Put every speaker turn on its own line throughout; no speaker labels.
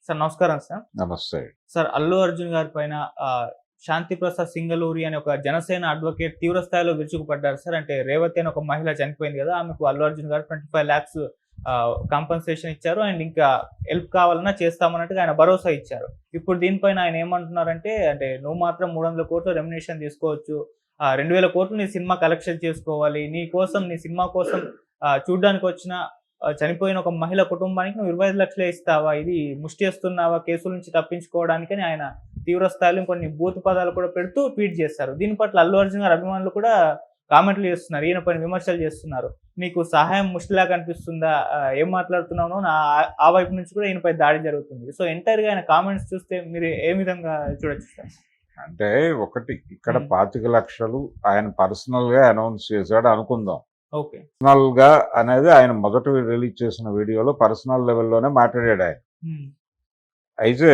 Sir నమస్కారం sir.
నమస్తే.
Sir Allu Arjun గారి పైన శాంతి ప్రసాద్ సింగలూరి అనే ఒక జనసేన అడ్వకేట్ తీవ్ర స్థాయిలో విరుచుకుపడ్డారు సార్. అంటే రేవతి అని ఒక మహిళ చనిపోయింది కదా! ఆమెకు అల్లు అర్జున్ గారు 25 లాక్స్ కాంపెన్సేషన్ ఇచ్చారు. అండ్ ఇంకా హెల్ప్ కావాలన్నా చేస్తామన్నట్టుగా ఆయన భరోసా ఇచ్చారు. ఇప్పుడు దీనిపైన ఆయన ఏమంటున్నారంటే, అంటే నువ్వు మాత్రం 300 కోట్ల రెమ్యునరేషన్ తీసుకోవచ్చు. 2000 కోట్లు నీ సినిమా కలెక్షన్ చేసుకోవాలి. నీ కోసం నీ సినిమా కోసం చూడ్డానికి వచ్చిన చనిపోయిన ఒక మహిళ కుటుంబానికి నువ్వు 25 లక్షలే ఇస్తావా? ఇది ముష్టి చేస్తున్నావా కేసుల నుంచి తప్పించుకోవడానికని ఆయన తీవ్ర స్థాయిలో కొన్ని బూతు పదాలు కూడా పెడుతూ ట్వీట్ చేశారు. దీని పట్ల అల్లు అర్జున్ గారి అభిమానులు కూడా కామెంట్లు చేస్తున్నారు. ఈయన పైన విమర్శలు చేస్తున్నారు. నీకు సహాయం ముష్టిలాగా అనిపిస్తుందా? ఏం మాట్లాడుతున్నావు? ఆ వైపు నుంచి కూడా ఈయనపై దాడి జరుగుతుంది. సో ఎంటైర్‌గా ఆయన కామెంట్స్ చూస్తే మీరు ఏ విధంగా చూడొచ్చు సార్?
అంటే ఒకటి ఇక్కడ 25 లక్షలు ఆయన పర్సనల్‌గా అనౌన్స్ చేశాడు అనుకుందాం.
ఓకే.
పర్సనల్‌గా అనేది ఆయన మొదట రిలీజ్ చేసిన వీడియోలో పర్సనల్ లెవెల్‌లోనే మాట్లాడాడు ఆయన. అయితే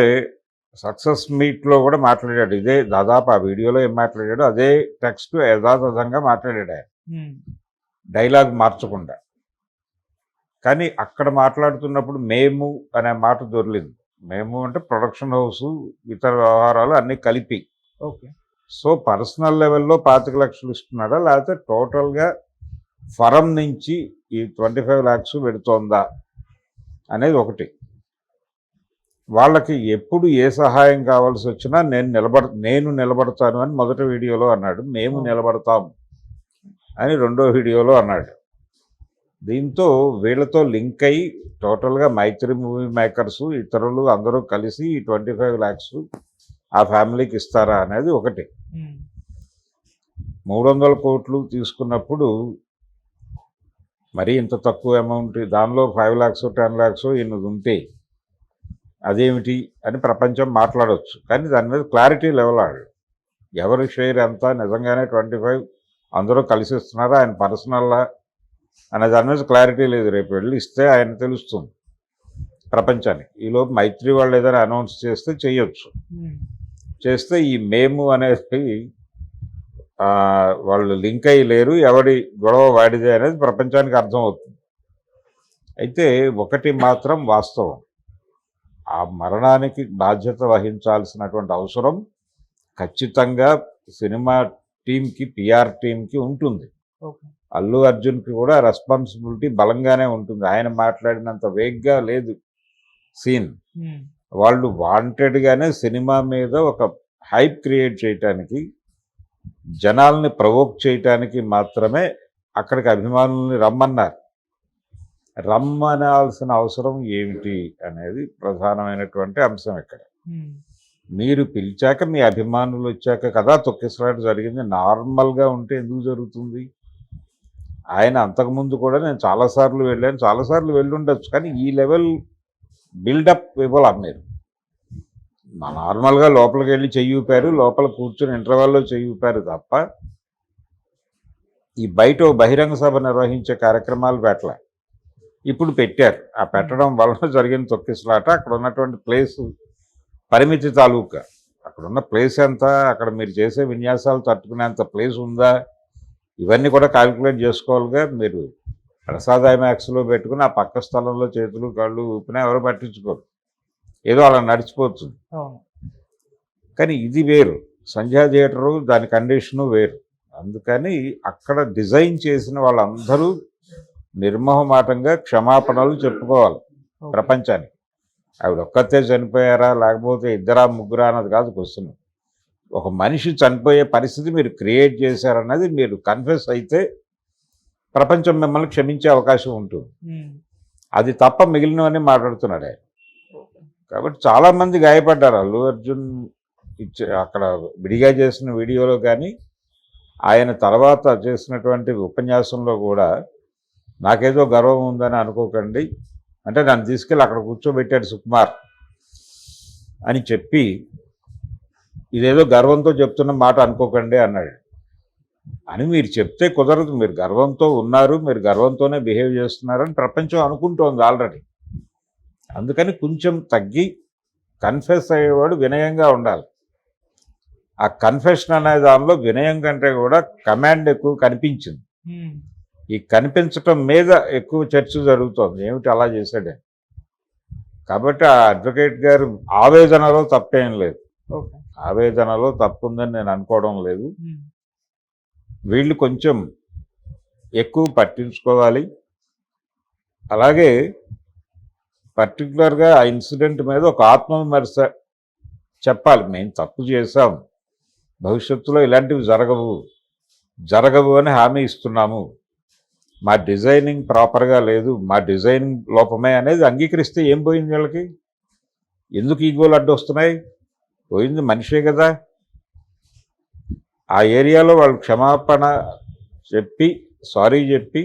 సక్సెస్ మీట్‌లో కూడా మాట్లాడాడు. ఇదే దాదాపు ఆ వీడియోలో ఏం మాట్లాడాడో అదే టెక్స్ట్ యథాతథంగా మాట్లాడాడు ఆయన. డైలాగ్ మార్చకుండా. కానీ అక్కడ మాట్లాడుతున్నప్పుడు మేము అనే మాట దొర్లింది. మేము అంటే ప్రొడక్షన్ హౌసు, ఇతర వ్యవహారాలు అన్నీ కలిపి.
ఓకే.
సో పర్సనల్ లెవెల్‌లో 25 లక్షలు ఇస్తున్నాడా? లేకపోతే టోటల్‌గా ఫరం నుంచి ఈ 25 లాక్స్ పెడుతోందా అనేది ఒకటి. వాళ్ళకి ఎప్పుడు ఏ సహాయం కావాల్సి వచ్చినా నేను నిలబడతాను అని మొదటి వీడియోలో అన్నాడు. మేము నిలబడతాం అని రెండో వీడియోలో అన్నాడు. దీంతో వీళ్ళతో లింక్ అయ్యి టోటల్గా మైత్రి మూవీ మేకర్సు ఇతరులు అందరూ కలిసి ఈ 25 లాక్స్ ఆ ఫ్యామిలీకి ఇస్తారా అనేది ఒకటి. 300 కోట్లు తీసుకున్నప్పుడు మరీ ఇంత తక్కువ అమౌంట్, దానిలో 5 లాక్స్ 10 లాక్స్ ఇన్ని ఉంటే అదేమిటి అని ప్రపంచం మాట్లాడవచ్చు. కానీ దాని మీద క్లారిటీ లెవెల్ ఎవరి షేర్ ఎంత, నిజంగానే 25 అందరూ కలిసి ఇస్తున్నారా, ఆయన పర్సనల్లా అనే దాని మీద క్లారిటీ లేదు. రేపు వెళ్ళి ఇస్తే ఆయన తెలుస్తుంది ప్రపంచానికి. ఈలోపు మైత్రి వాళ్ళు ఏదైనా అనౌన్స్ చేస్తే చేయొచ్చు. చేస్తే ఈ మేము అనేది వాళ్ళు లింక్ అయ్యి లేరు, ఎవడి గొడవ వాడిదే అనేది ప్రపంచానికి అర్థమవుతుంది. అయితే ఒకటి మాత్రం వాస్తవం, ఆ మరణానికి బాధ్యత వహించాల్సినటువంటి అవసరం ఖచ్చితంగా సినిమా టీంకి, పిఆర్ టీంకి ఉంటుంది. అల్లు అర్జున్కి కూడా రెస్పాన్సిబిలిటీ బలంగానే ఉంటుంది. ఆయన మాట్లాడినంత వేగ్గా లేదు సీన్. వాళ్ళు వాంటెడ్గానే సినిమా మీద ఒక హైప్ క్రియేట్ చేయటానికి, జనాల్ని ప్రవోక్ చేయటానికి మాత్రమే అక్కడికి అభిమానుల్ని రమ్మన్నారు. రమ్మనాల్సిన అవసరం ఏమిటి అనేది ప్రధానమైనటువంటి అంశం ఇక్కడ. మీరు పిలిచాక మీ అభిమానులు వచ్చాక కదా తొక్కిసలాట జరిగింది. నార్మల్గా ఉంటే ఎందుకు జరుగుతుంది? ఆయన అంతకుముందు కూడా నేను చాలాసార్లు వెళ్ళాను, చాలాసార్లు వెళ్ళుండొచ్చు. కానీ ఈ లెవెల్ బిల్డప్ ఇవ్వాలి మీరు. నార్మల్గా లోపలికి వెళ్ళి చెయ్యి ఊపారు, లోపల కూర్చొని ఇంటర్వెల్లో చెయ్యి ఊపారు తప్ప ఈ బయట బహిరంగ సభ నిర్వహించే కార్యక్రమాలు పెట్టలే. ఇప్పుడు పెట్టారు. ఆ పెట్టడం వలన జరిగిన తొక్కిసలాట అక్కడ ఉన్నటువంటి ప్లేసు పరిమితి తాలూకా. అక్కడున్న ప్లేస్ ఎంత, అక్కడ మీరు చేసే విన్యాసాలు తట్టుకునేంత ప్లేస్ ఉందా, ఇవన్నీ కూడా క్యాల్కులేట్ చేసుకోవాలిగా. మీరు ప్రసాద్ ఐమాక్స్లో పెట్టుకుని ఆ పక్క స్థలంలో చేతులు కాళ్ళు ఊపినా ఎవరు పట్టించుకోరు, ఏదో అలా నడిచిపోతుంది. కానీ ఇది వేరు, సంధ్యా థియేటరు దాని కండిషను వేరు. అందుకని అక్కడ డిజైన్ చేసిన వాళ్ళందరూ నిర్మోహమాటంగా క్షమాపణలు చెప్పుకోవాలి ప్రపంచానికి. ఆవిడ ఒక్కతే చనిపోయారా, లేకపోతే ఇద్దరా ముగ్గురా అన్నది కాదు క్వశ్చన్. ఒక మనిషి చనిపోయే పరిస్థితి మీరు క్రియేట్ చేశారన్నది మీరు కన్ఫెస్ అయితే ప్రపంచం మిమ్మల్ని క్షమించే అవకాశం ఉంటుంది. అది తప్ప మిగిలినవన్నీ మాట్లాడుతున్నాడు ఆయన. కాబట్టి చాలామంది గాయపడ్డారు. అల్లు అర్జున్ అక్కడ విడిగా చేసిన వీడియోలో కానీ ఆయన తర్వాత చేసినటువంటి ఉపన్యాసంలో కూడా నాకేదో గర్వం ఉందని అనుకోకండి, అంటే నన్ను తీసుకెళ్ళి అక్కడ కూర్చోబెట్టాడు సుకుమార్ అని చెప్పి, ఇదేదో గర్వంతో చెప్తున్న మాట అనుకోకండి అన్నాడు. అని మీరు చెప్తే కుదరదు. మీరు గర్వంతో ఉన్నారు, మీరు గర్వంతోనే బిహేవ్ చేస్తున్నారని ప్రపంచం అనుకుంటోంది ఆల్రెడీ. అందుకని కొంచెం తగ్గి కన్ఫెస్ అయ్యేవాడు వినయంగా ఉండాలి. ఆ కన్ఫెషన్ అనే దానిలో వినయం కంటే కూడా కమాండ్ ఎక్కువ కనిపించింది. ఈ కనిపించటం మీద ఎక్కువ చర్చ జరుగుతోంది, ఏమిటి అలా చేశాడని. కాబట్టి ఆ అడ్వకేట్ గారు ఆవేదనలో తప్పేం లేదు,
ఓకే.
ఆవేదనలో తప్పుందని నేను అనుకోవడం లేదు. వీళ్ళు కొంచెం ఎక్కువ పట్టించుకోవాలి. అలాగే పర్టికులర్గా ఆ ఇన్సిడెంట్ మీద ఒక ఆత్మవిమర్శ చెప్పాలి. మేము తప్పు చేశాం, భవిష్యత్తులో ఇలాంటివి జరగవు అని హామీ ఇస్తున్నాము, మా డిజైనింగ్ ప్రాపర్గా లేదు, మా డిజైనింగ్ లోపమే అనేది అంగీకరిస్తే ఏం పోయింది వీళ్ళకి? ఎందుకు ఈగోలు అడ్డొస్తున్నాయి? పోయింది మనిషే కదా. ఆ ఏరియాలో వాళ్ళు క్షమాపణ చెప్పి సారీ చెప్పి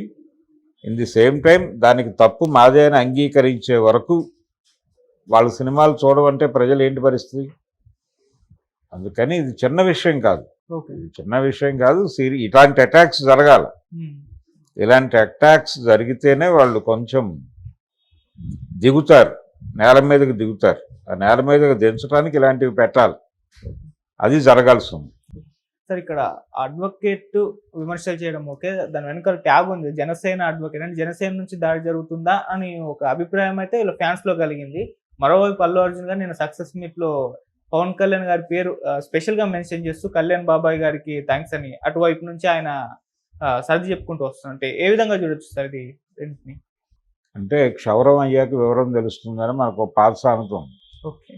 ఇన్ ది సేమ్ టైం దానికి తప్పు మాదే అని అంగీకరించే వరకు వాళ్ళ సినిమాలు చూడమంటే ప్రజలు ఏంటి పరిస్థితి? అందుకని ఇది చిన్న విషయం కాదు, ఇది చిన్న విషయం కాదు. ఇలాంటి అటాక్స్ జరగాలి. ఇలాంటి అటాక్స్ జరిగితేనే వాళ్ళు కొంచెం దిగుతారు, నేల మీదకి దిగుతారు. ఆ నేల మీదకి దించడానికి ఇలాంటివి పెట్టాలి, అది జరగాల్సి ఉంది.
సార్ ఇక్కడ అడ్వకేట్ విమర్శలు చేయడం ఓకే, దాని వెనకాల ట్యాగ్ ఉంది జనసేన అడ్వకేట్ అంటే జనసేన నుంచి దాడి జరుగుతుందా అని ఒక అభిప్రాయం అయితే ఇలా ఫ్యాన్స్ లో కలిగింది. మరోవైపు అల్లు అర్జున్ గారు నేను సక్సెస్ మీట్ లో పవన్ కళ్యాణ్ గారి పేరు స్పెషల్ గా మెన్షన్ చేస్తూ కళ్యాణ్ బాబాయ్ గారికి థ్యాంక్స్ అని అటువైపు నుంచి ఆయన సర్ది చెప్పుకుంటూ వస్తుంటే ఏ విధంగా చూడొచ్చు సార్ ఇది రెండింటిని?
అంటే క్షౌరం అయ్యాక వివరం తెలుస్తుందని మనకు పాత సామెత ఉంది.
ఓకే.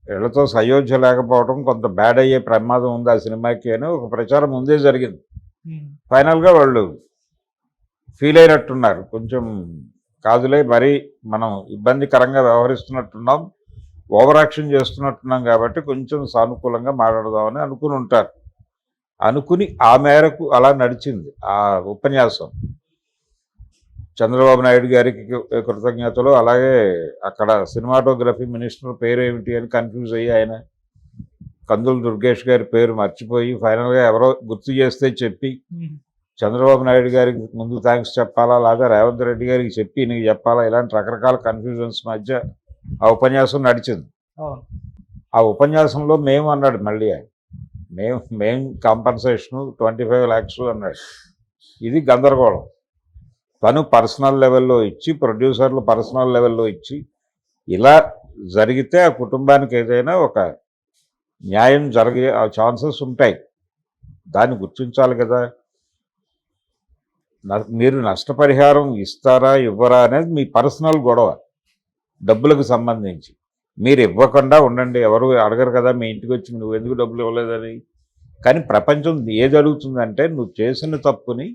వీళ్ళతో సయోధ్య లేకపోవడం కొంత బ్యాడ్ అయ్యే ప్రమాదం ఉంది ఆ సినిమాకి అని ఒక ప్రచారం ముందే జరిగింది. ఫైనల్గా వాళ్ళు ఫీల్ అయినట్టున్నారు, కొంచెం కాదులే మరీ మనం ఇబ్బందికరంగా వ్యవహరిస్తున్నట్టున్నాం, ఓవర్ యాక్షన్ చేస్తున్నట్టున్నాం కాబట్టి కొంచెం సానుకూలంగా మాట్లాడదామని అనుకుని ఉంటారు. అనుకుని ఆ మేరకు అలా నడిచింది ఆ ఉపన్యాసం. చంద్రబాబు నాయుడు గారికి కృతజ్ఞతలు, అలాగే అక్కడ సినిమాటోగ్రఫీ మినిస్టర్ పేరు ఏమిటి అని కన్ఫ్యూజ్ అయ్యి ఆయన కందుల దుర్గేష్ గారి పేరు మర్చిపోయి ఫైనల్గా ఎవరో గుర్తు చేస్తే చెప్పి చంద్రబాబు నాయుడు గారికి ముందు థ్యాంక్స్ చెప్పాలా, లేదా రేవంత్ రెడ్డి గారికి చెప్పి నీకు చెప్పాలా, ఇలాంటి రకరకాల కన్ఫ్యూజన్స్ మధ్య ఆ ఉపన్యాసం నడిచింది. ఆ ఉపన్యాసంలో మేము అన్నాడు మళ్ళీ ఆయన, మేము కాంపన్సేషను 25 lakhs అన్నాడు. ఇది గందరగోళం. తను పర్సనల్ లెవెల్లో ఇచ్చి, ప్రొడ్యూసర్లు పర్సనల్ లెవెల్లో ఇచ్చి, ఇలా జరిగితే ఆ కుటుంబానికి ఏదైనా ఒక న్యాయం జరిగే ఛాన్సెస్ ఉంటాయి, దాన్ని గుర్తించాలి కదా. మీరు నష్టపరిహారం ఇస్తారా ఇవ్వరా అనేది మీ పర్సనల్ గొడవ, డబ్బులకు సంబంధించి. మీరు ఇవ్వకుండా ఉండండి, ఎవరు అడగరు కదా మీ ఇంటికి వచ్చి నువ్వు ఎందుకు డబ్బులు ఇవ్వలేదని. కానీ ప్రపంచం ఏది అడుగుతుందంటే నువ్వు చేసిన తప్పుని